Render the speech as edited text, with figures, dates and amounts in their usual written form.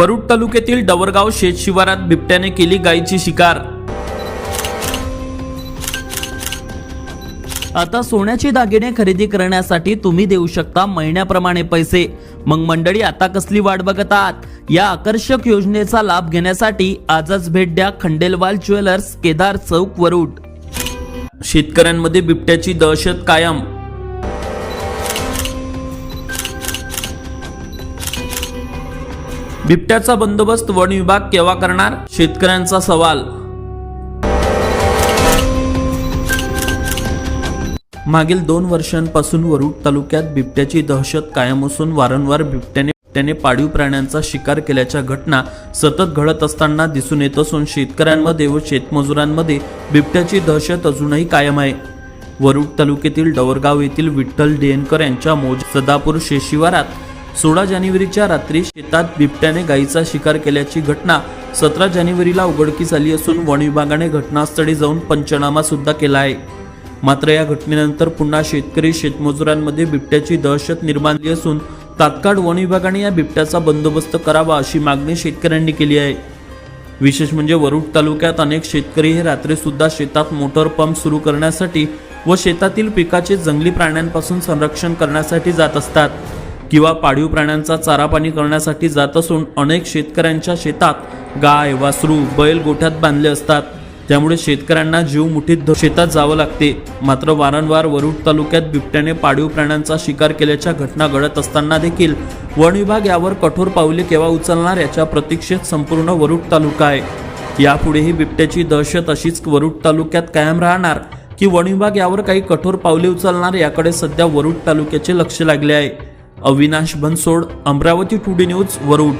वरुड तालुक्यातील डवरगाव शेतशिवारात बिबट्याने केली गायीची शिकार। आता सोन्याचे दागिने खरेदी करण्यासाठी तुम्ही देऊ शकता महिन्याप्रमाणे पैसे। मग मंडळी, आता कसली वाट बघत आहात? या आकर्षक योजनेचा लाभ घेण्यासाठी आजच भेट द्या खंडेलवाल ज्वेलर्स, केदार चौक, वरुड। शेतकऱ्यांमध्ये बिबट्याची दहशत कायम। बिबट्याचा बंदोबस्त वन विभाग केव्हा करणार? शेतकऱ्यांचा सवाल। मागील 2 वर्षांपासून वरुड तालुक्यात बिबट्याची दहशत कायम असून वारंवार बिबट्याने पाळीव प्राण्यांचा शिकार केल्याच्या घटना सतत घडत असताना दिसून येत असून शेतकऱ्यांमध्ये व शेतमजुरांमध्ये बिबट्याची दहशत अजूनही कायम आहे। वरुड तालुक्यातील डवरगाव येथील विठ्ठल डेनकर यांच्या सदापूर शेतशिवारात 16 जानेवारीच्या रात्री शेतात बिबट्याने गायीचा शिकार केल्याची घटना 17 जानेवारीला उघडकीस आली असून वन विभागाने घटनास्थळी जाऊन पंचनामा सुद्धा केला आहे। मात्र या घटनेनंतर पुन्हा शेतकरी शेतमजुरांमध्ये बिबट्याची दहशत निर्माण झाली असून तात्काळ वन विभागाने या बिबट्याचा बंदोबस्त करावा अशी मागणी शेतकऱ्यांनी केली आहे। विशेष म्हणजे वरुड तालुक्यात अनेक शेतकरी हे रात्री सुद्धा शेतात मोटर पंप सुरू करण्यासाठी व शेतातील पिकाचे जंगली प्राण्यांपासून संरक्षण करण्यासाठी जात असतात किंवा पाळीव प्राण्यांचा चारा पाणी करण्यासाठी जात असून अनेक शेतकऱ्यांच्या शेतात गाय, वासरू, बैल गोठ्यात बांधले असतात। त्यामुळे शेतकऱ्यांना जीव मुठीत शेतात जावं लागते। मात्र वारंवार वरुड तालुक्यात बिबट्याने पाळीव प्राण्यांचा शिकार केल्याच्या घटना घडत असताना देखील वन विभाग यावर कठोर पावले केव्हा उचलणार याच्या प्रतीक्षेत संपूर्ण वरुड तालुका आहे। यापुढेही बिबट्याची दहशत अशीच वरुड तालुक्यात कायम राहणार की वन विभाग यावर काही कठोर पावले उचलणार याकडे सध्या वरुड तालुक्याचे लक्ष लागले आहे। Avinash Bansod, Amravati today news, Warud.